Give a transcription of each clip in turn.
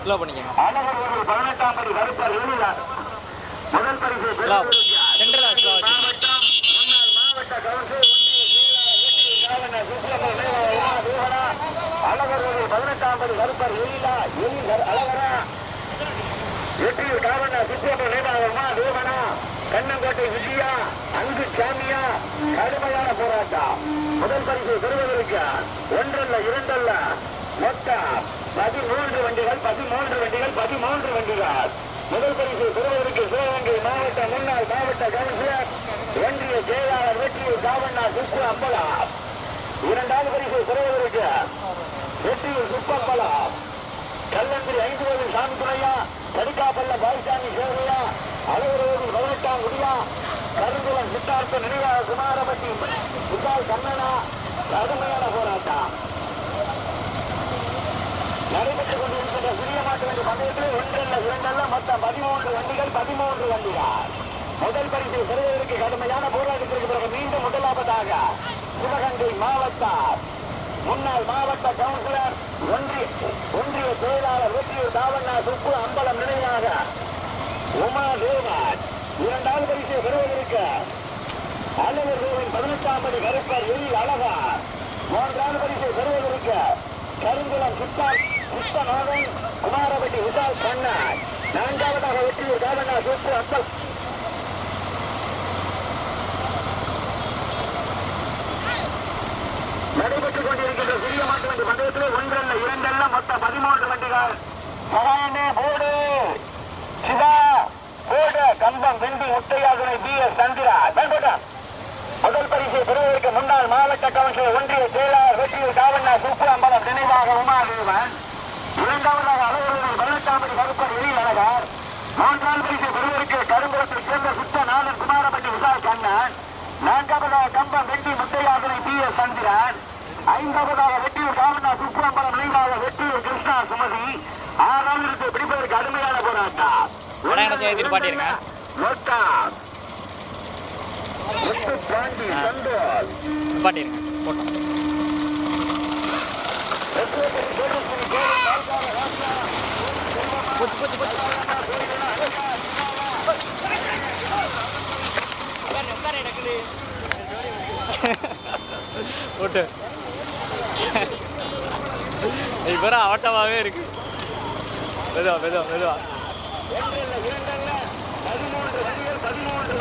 Slow பண்ணிக்கங்க. அழகர் 18ஆம் படி கருப்பர் எழுதார். முதல் பரிசு சென்ட்ரலா ஸ்லோ வச்சு. மாவட்ட கவுன்சில் அழகர் 18ஆம் படி கருப்பர் எழிலர் அழகரா வெற்றியூர் காவண்ணா சுப்பிரமணிய நேதாவமா தேவனா கண்ணங்கோட்டை விஜயா அங்கு சாமியா கடுமையான போராட்டம். முதல் பரிசு பெறுவதற்கு ஒன்றல்ல இரண்டல்ல மொத்தம் 13 வண்டிகள் 13 வண்டிகள். முதல் பரிசு பெறுவதற்கு சிவகங்கை மாவட்ட முன்னாள் மாவட்ட கவுன்சிலர் ஒன்றிய செயலாளர் வெற்றியூர் காவண்ணா சுப்பு அம்பலா. இரண்டாவது பரிசு பெறுவதற்கு வெற்றியூர் சுப்பம்பலா கல்லந்திரி 5 வயது சாமித்துறையா கடிக்காப்பல்ல பாய்சாமி சேவையா அழகரோடு 18ஆம் குடியா கருங்குளம் சித்தார்த்த நினைவாக குமாரபட்டி முத்தால் கண்ணனா. கடுமையான போராட்டம் நடைபெற்றுக் கொண்டிருக்கின்ற சிறிய மாட்டு வண்டி பந்தயத்தில் ஒன்றல்ல இரண்டல்ல மொத்தம் 13 வண்டிகள். முதல் பரிசு பெறுவதற்கு கடுமையான போராட்டத்திற்கு பிறகு மீண்டும் முதலாவதாக சிவகங்கை மாவட்ட முன்னாள் மாவட்ட கவுன்சிலர் ஒன்றிய செயலாளர் வெற்றியூர் தாவண்ணா சுப்பு அம்பலம் நினைவாக உமா தேவன். இரண்டாவது பரிசு பெறுவதற்கு அழகர் 18ஆம் படி கருப்பர் எழில் அழகார். மூன்றாவது பரிசு பெறுவதற்கு கருங்குளம் சுத்தநாதன் குமாரபட்டி விசால் கண்ணன். நான்காவதாக வெற்றியூர் தாவண்ணா சுப்பு அம்பலம். நடைபெற்றுக் கொண்டிருக்கின்ற சிறிய மாட்டு வண்டி பந்தயத்தில் ஒன்றல்ல இரண்டல்ல மொத்தம் 13 வண்டிகள். சகாயனே போடு சிவா போடு கம்பம் வெண்டி முத்தையாதுரை BS சந்திரா. முதல் பரிசை பெறுவதற்கு முன்னாள் மாவட்ட கவுன்சிலர் ஒன்றிய செயலாளர் வெற்றியூர் காவண்ணா சுப்பு அம்பலம் நினைவாக உமாதேவன். இரண்டாவதாக அழகர் 18ஆம் படி கருப்பர் எழில் அழகர். மூன்றாவது பரிசை பெறுவதற்கு கருங்குளத்தை சேர்ந்த சுத்தநாதன் குமாரபட்டி விசால் கண்ணன். நான்காவதாக கம்பம் வெண்டி முத்தையாதுரை BS சந்திரன். ஐந்தாவதாக வெற்றியூர் காவண்ணா சுப்பு அம்பலம் நினைவாக வெற்றியூர் கிருஷ்ணா சுமதி. ஆறாவது பிடிப்பதற்கு கடுமையான போராட்டம். எதிர்பார்த்திருங்க போட்டு இப்போ ஆட்டமாகவே இருக்கு. மெதுவா 13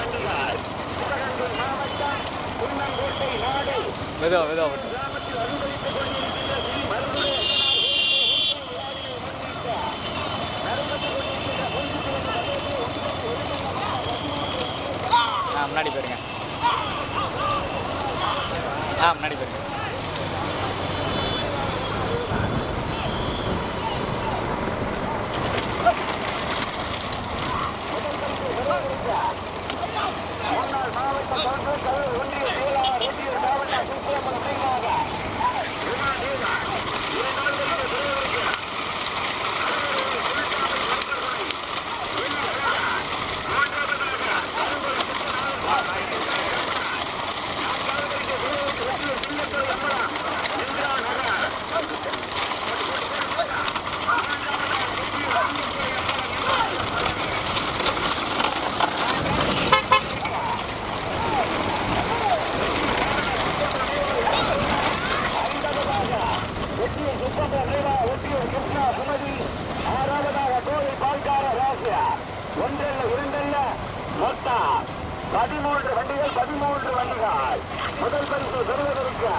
வண்டிகள். மாவட்டம் குன்னங்கோட்டை நாடு மெதுவா முன்னாடி போயிருங்க. முன்னாடி போயிருங்க. முன்னாள் மாவட்ட கவுன்சிலர் ஒன்றிய செயலாளர் வெற்றியூர் காவண்ணா சுப்பு அம்பலம் நினைவாக வெற்றியூர் கிருஷ்ணா சுமதி. ஆறாவதாக கோவை பால்கார ராசியா. ஒன்றல்ல இரண்டல்ல மொத்தம் 13 வண்டிகள். முதல் பரிசு பெறுவதற்கு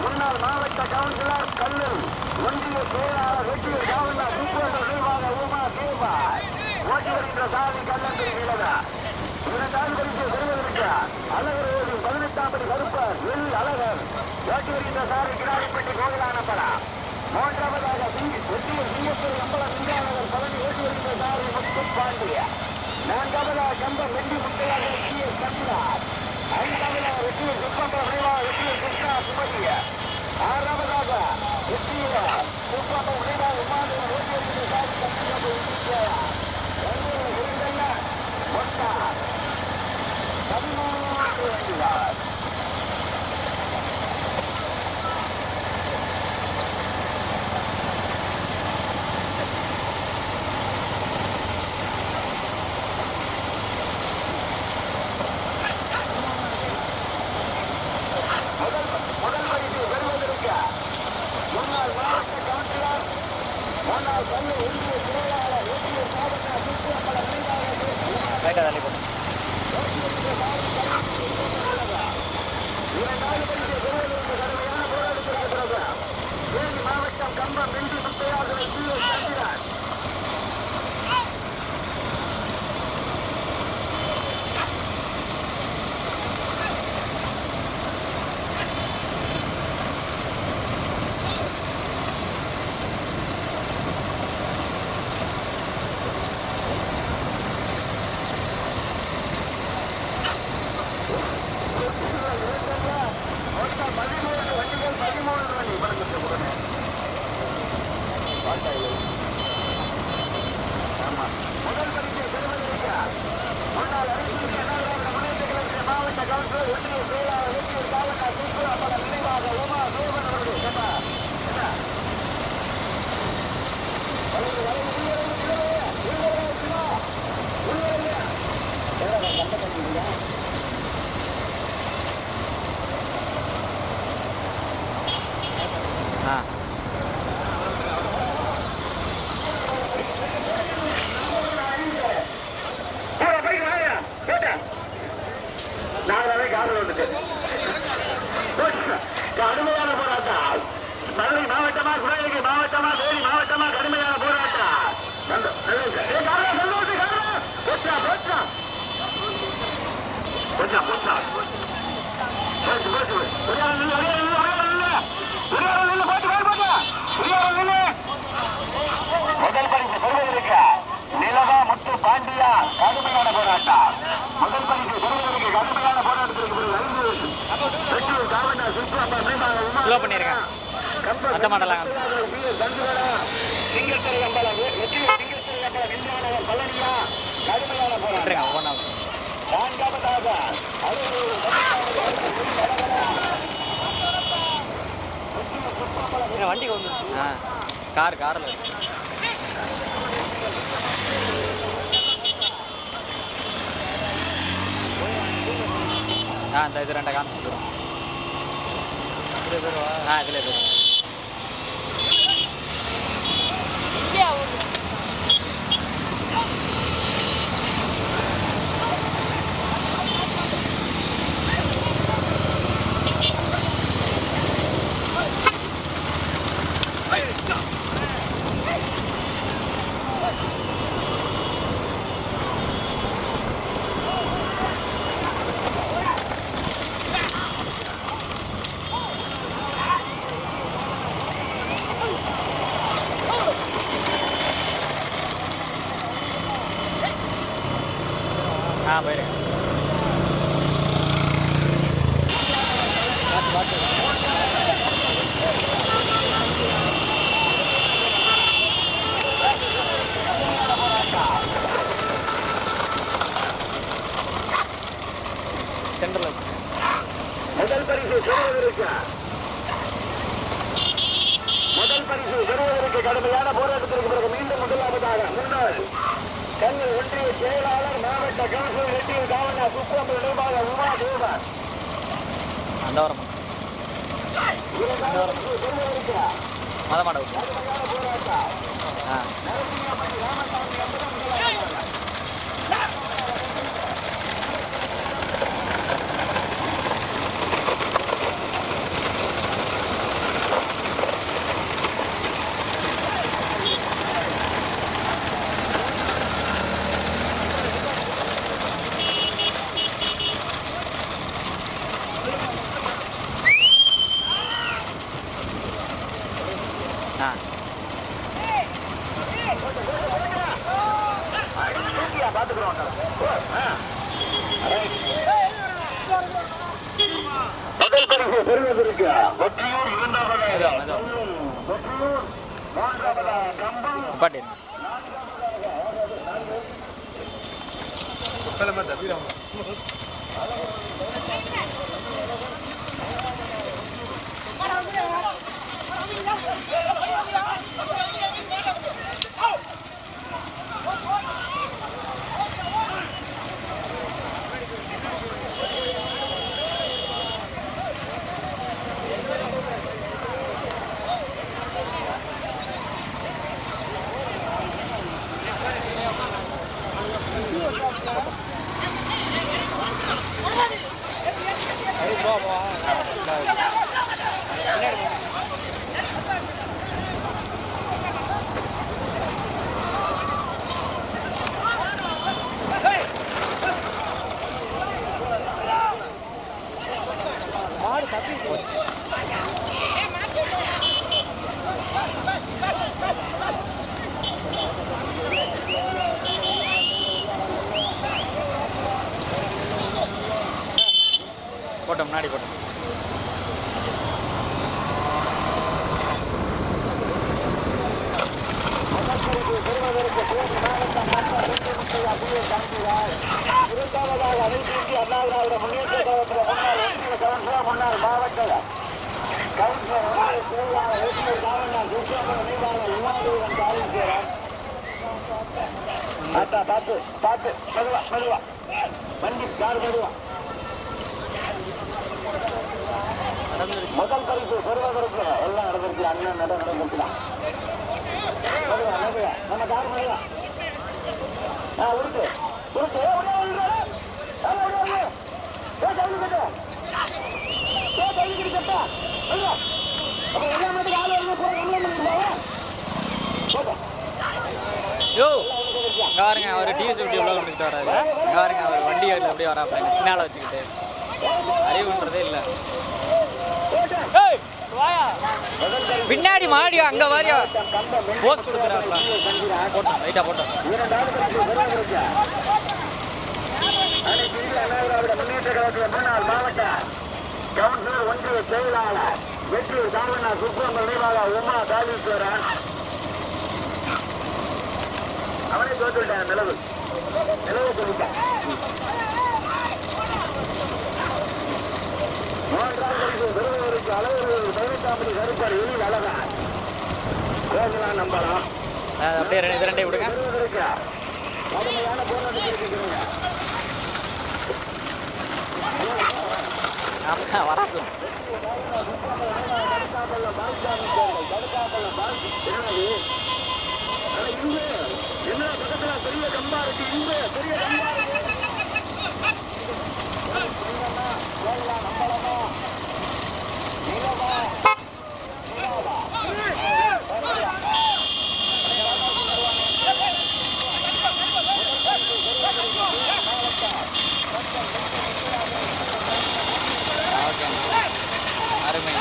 முன்னாள் மாவட்ட கவுன்சிலர் கல்லூர் ஒன்றிய செயலாளர் வெற்றியூர் காவண்ணா சுப்பு நினைவாக உமா தேவா. ஓட்டி வருகின்ற சாதி கல்லந்திரி நிலவ. இரண்டாவது பரிசு பெறுவதற்கு அழகர் 18ஆம் படி கருப்பர் எழில் அழகர். ஓட்டி வருகின்ற சாதி கிடாரிப்பட்டி கோயிலானப்படா. மூன்றாவதாக வெற்றியூர் சிங்கப்பூர் அம்பலம் இந்தியாநகர் பழனி ஓட்டி வருகின்ற சாதி முத்து பாண்டிய. நான்காவதாக கம்பம் வெண்டி முத்தையாக BS சந்திரா. ஐந்தாவதாக வெற்றியூர் சுப்பம்பலம் நினைவாக வெற்றியூர் கிருஷ்ணா சுமதிய. ஆறாவதாக வெற்றியூர் சுப்பம்பலம் நினைவாக உமாதேவன் ஓட்டி வருகின்ற சாதி கம்பம் மொத்தம் 13 வண்டிகள். ரைட்டாக தள்ளி போட்டு மாவட்டம் கம்பம் வெற்றி முத்தையார்களை கடுமையான போராட்டம். மதுரை மாவட்டமா, சிவகங்கை மாவட்டமா, தேனி மாவட்டமா, கடுமையான போராட்டம். முதல் பரிசு பெறுவதற்கு நிலவா முத்து பாண்டியா கடுமையான போராட்டம். முதல் பரிசு பெறுவதற்கு கடுமையான போராட்டத்திற்கு ஸ்லோ பண்ணிருக்கேன். அந்த மாடலாம் வண்டி கொண்டு காரில் இந்த இது ரெண்டை காமிச்சிடும். இதில் போயிடும். போயிருக்கேன். முதல் பரிசு பெறுவதற்கு கடுமையான போராட்டத்திற்கு பிறகு மீண்டும் முதலாவதாக முன்னாள் கண்ணூர் ஒன்றிய செயலாளர் மாவட்ட கவுன்சிலர் ரெட்டியூர் காவலா சுப்பம் நிர்வாக உமா தேவன் அந்த வாரம் மதமாட போராட்டம் முதல் பரிசு பெறுவதற்கு வெற்றியூர் இரண்டாவதாக மூன்றாவதாக கம்பம் முன்னாடி போட்டோம். முன்னாள் மாவட்ட பார்த்து மெதுவா மெதுவா வண்டி கார் மெதுவா. முதல் பரிசு பெறுவதற்கு எல்லாம் நடந்திருக்கு. அண்ணன் நடந்திருக்கலாம். நம்ம கார் மெதுவா உருக்கு உருக்கு யோ இங்கே பாருங்க, அவர் டிவி சுட்டி உள்ள வந்துட்டு வராது. இங்கே பாருங்க, அவர் வண்டி அப்படியே வராப்ப பின்னால் வச்சுக்கிட்டு அறிவுன்றதே இல்லை. பின்னாடி மாடியா அங்கே வாரியா போஸ்ட் கொடுக்குறாங்களா? போட்டோம் ரைட்டாக போட்டோம். முன்னேற்ற கழகத்தில் முன்னாள் மாவட்ட கவுன்சிலர் ஒன்றிய செயலாளர் வெற்றியூர் தாமண்ணா சுப்பிரமணிய நினைவாக உமா காலீஸ்வரன் அவனை தோற்றுவிட்டான். நிலவு சொல்லிட்டான். மூன்றாம் பரிசு பெறுவதற்கு அளவுகள் 18 கருப்பர் எழில் அழகான் கோகுலாம் நம்பலாம். அப்படியே ரெண்டே விடுங்க. கடுமையான போராட்டத்திற்கு வராது. என்ன பக்கத்துல பெரிய கம்பா இருக்கு. இங்க பெரிய கம்பா இருக்கு. அருமை.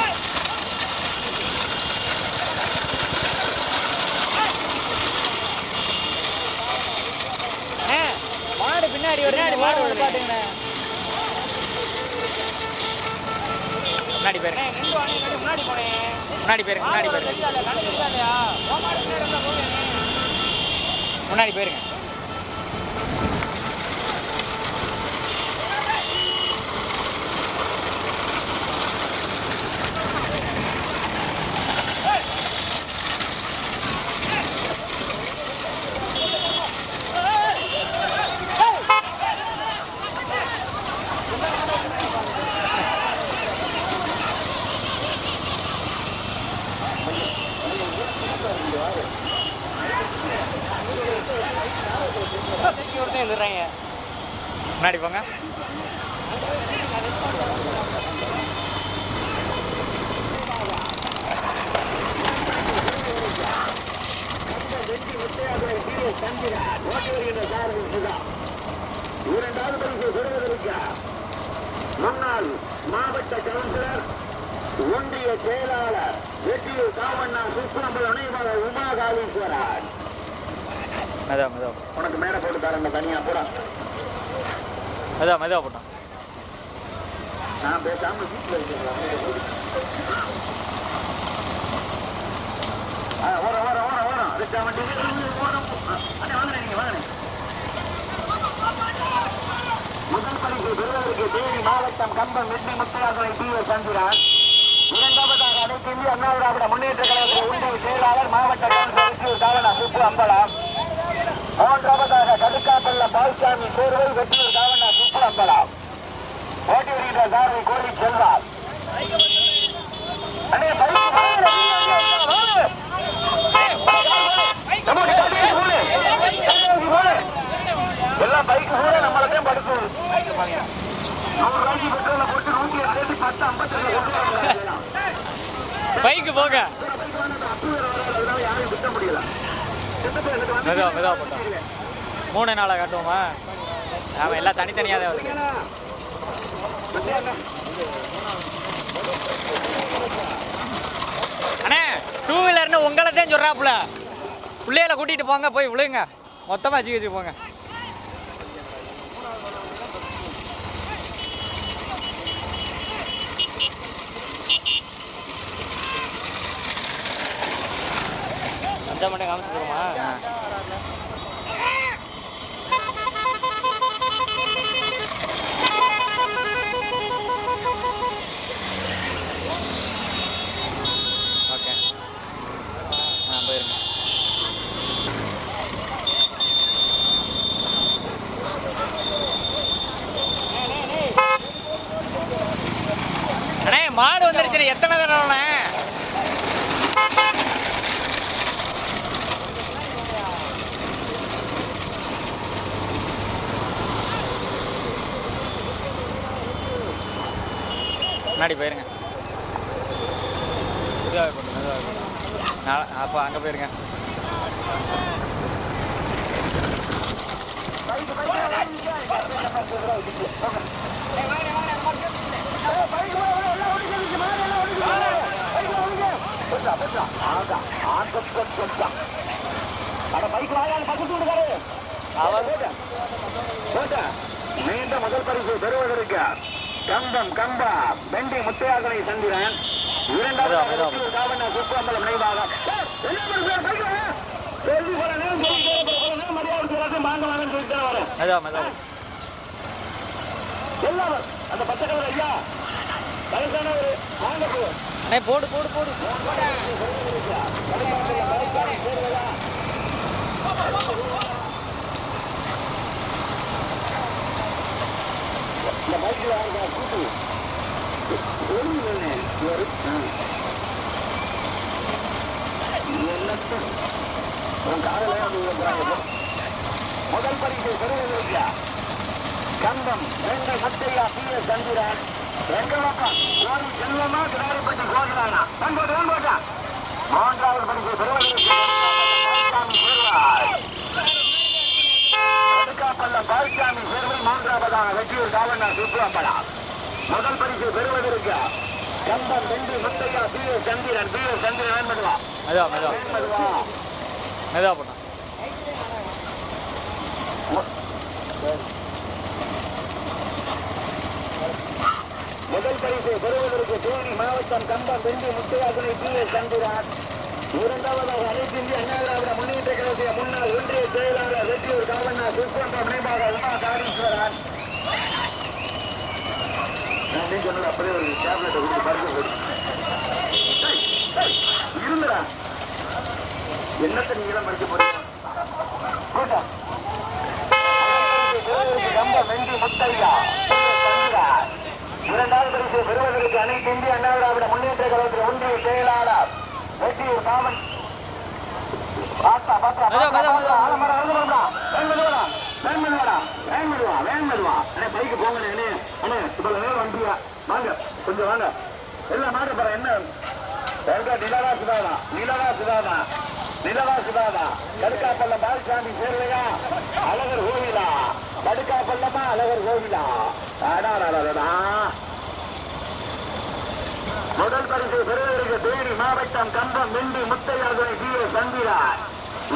மாடு பின்னாடி மாடு பாட்டுங்கண்ணே. முன்னாடி போயிருங்க. முன்னாடி போயிருங்க. முன்னாடி போயிருங்க. முன்னாடி போங்க. இரண்டாவது பரிசு பெறுவதற்கு முன்னாள் மாவட்ட கவுன்சிலர் ஒன்றிய செயலாளர் வெற்றியூர் தாமண்ணா சுப்பிரமணிய நினைவாக உமா காலீஸ்வரன். உனக்கு மேல போட்டு தரேன் தனியா போட. மெதுவா போட்டோம். நான் பேசாம வீட்டில் இருக்கிறேன். ஓரம் அதுக்கு வண்டி வாங்க. முதல் பரிசு பெறுவதற்கு தேனி மாவட்டம் கம்பம் வெற்றி முத்தையாதுரை டி.எஸ். சந்திரன். இரண்டாவதாக அனைத்து இந்திய அண்ணா திராவிட முன்னேற்ற கழகத்தில் ஒன்றிய செயலாளர் மாவட்ட கவுன்சிலர் தாவணா சுப்பு அம்பலம். மூன்றாவதாக கடுக்காப்பள்ள பால்சாமி கோர்வை வெற்றியூர் தாவணா சுப்பு அம்பலம். ஓட்டி வருகின்ற சாரதி கோரி செல்வார். எல்லாம் பைக்கு கூட நம்மளதான் படுக்கும். 100 ரூபாய்க்கு பெட்ரோல போட்டு 150 பைக்கு போக யாரையும் விட்ட முடியல. மெதுவா போட்டோம். 3 நாளாக காட்டுவோமா? ஆமாம், எல்லாம் தனித்தனியாக தான் வருது. அண்ணே 2 வீலர்னு உங்களை தான் சொல்கிறாப்புல. பிள்ளைகளை கூட்டிகிட்டு போங்க, போய் விழுங்க. மொத்தமாக ஜிஹெச்சு போங்க. இதை மட்டும் காமிச்சுருமா? ஓகே போயிருங்க. அண்ணே மாடு வந்துருச்சு. எத்தனை தடவை முன்னாடி போயிருங்க. அப்போ அங்கே போயிருங்க. நீண்ட முதல் பரிசு பெறுவதற்கு கம்பா வெண்டி முத்தையாதனை சந்திரன், இரண்டாவது சுப்பம்பலம் நினைவாக அந்த பச்சை கலர் ஐயா கலசான ஒரு அண்ணே போடு போடு போடு. இந்த பைக்கில் கூட்டு முதல் பரிசு பெறுவதற்கு கம்பம் வெண்ட முத்தையா பி எஸ் சந்திரன், எங்கப்பா கோரி செல்வமா கிடாரிப்பட்டி கோகிலானா போட்டா. மூன்றாவது பரிசு பெறுவதற்கு கடுக்காப்பள்ளம் பால்சாமி சேர்வை, மூன்றாவதாக வெற்றியூர் காவண்ணா சுப்புரம்பலா. முதல் பரிசு பெறுவதற்கு கம்பம் வெண்டி முத்தையா பி எஸ் சந்திரன் வேண்படுவா. மெதுவா போட்டா. முதல் பரிசு பெறுவதற்கு தேனி மாவட்டம் கம்பம் வெண்டி முத்தையாதுரை பி எஸ் சந்திரன், இரண்டாவதாக அனைத்து இந்திய அண்ணா திராவிட முன்னேற்ற கழகத்திய முன்னாள் ஒன்றிய செயலாளர் வெற்றியூர் காவண்ணா சுப்பம்பலம் நினைவாக உமா காரீஸ்வரன். சொன்னது அப்படியே ஒரு டேப்லெட்டை கொடுத்து பரிசு இருந்தடா. என்னத்தை நீங்களும் படிக்க போறீங்க? வெண்டி முத்தையா இரண்டாவது பரிசு பெறுவதற்கு அனைத்து இந்திய அண்ணா திராவிட முன்னேற்ற கழகத்தில் ஒன்றிய செயலாளர் வெற்றியூர் காவன் பைக்கு போங்க. வண்டியா வாங்க, கொஞ்சம் வாங்க. எல்லாம் மாட்ட போற என்ன நிலவா சுதாதா கடுக்காப்பள்ளம் பால்சாமி சேர்வையா அழகர் கோவிலா, கடுக்காப்பள்ளமா அழகர் கோவிலா. முதல் பரிசு பெறுவதற்கு தேனி மாவட்டம் கம்பம் வெண்டி முத்தையாதுரை பி எஸ் சந்திரன்,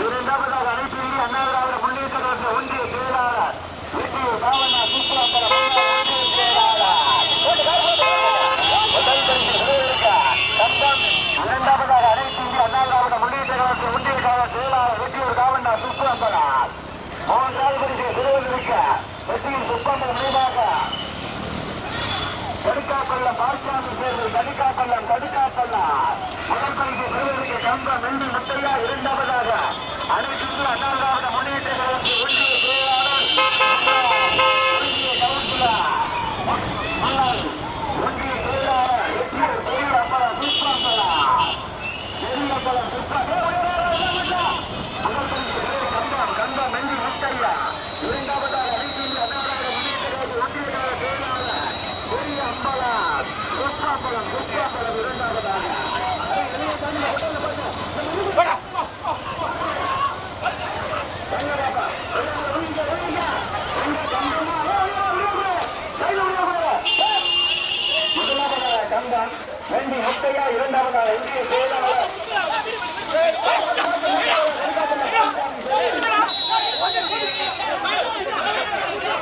இரண்டாவதாக அனைத்து இந்திய அண்ணா திராவிட முன்னேற்ற கழக ஒன்றிய செயலாளர் வெற்றியூர் காவண்ணா சுப்புரம்பலம் ஒன்றிய செயலாளர். முதல் பரிசு பெறுவதற்கு கம்பம், இரண்டாவதாக அனைத்து இந்திய அண்ணா திராவிட முன்னேற்ற கழக ஒன்றிய கழக செயலாளர் வெற்றியூர் காவண்ணா சுப்புரம்பலம், மூன்றாவது பரிசு பெறுவதற்கு வெற்றியூர் சுப்பம்பலம் நினைவாக கடுக்காப்பள்ளம் பால்சாமி சேர்வு கடுக்காப்பள்ளம். முதல் பரிசு பெறுவதற்கு கம்பம் வெண்டி முத்தையா, இரண்டாவதாக அனைத்து இந்திய அண்ணா திராவிட முன்னேற்ற கழகத்தின் ஒன்றிய செயலாளர் ஒன்றிய செயலாளர் வெற்றியூர் பெரியம்பலம் சுப்பம்பலம். முதல் பரிசு கம்பம் வெண்டி முத்தையா, இரண்டாவதாக அனைத்து இந்திய அண்ணா திராவிட முன்னேற்ற கழகத்தின் ஒன்றிய கழக செயலாளர் பெரிய அம்பலம் சுப்பம்பலம். இரண்டாவதாக முதலாவதாக கம்பம் வெண்டி முத்தையா, இரண்டாவதாக இந்திய செயலாளர்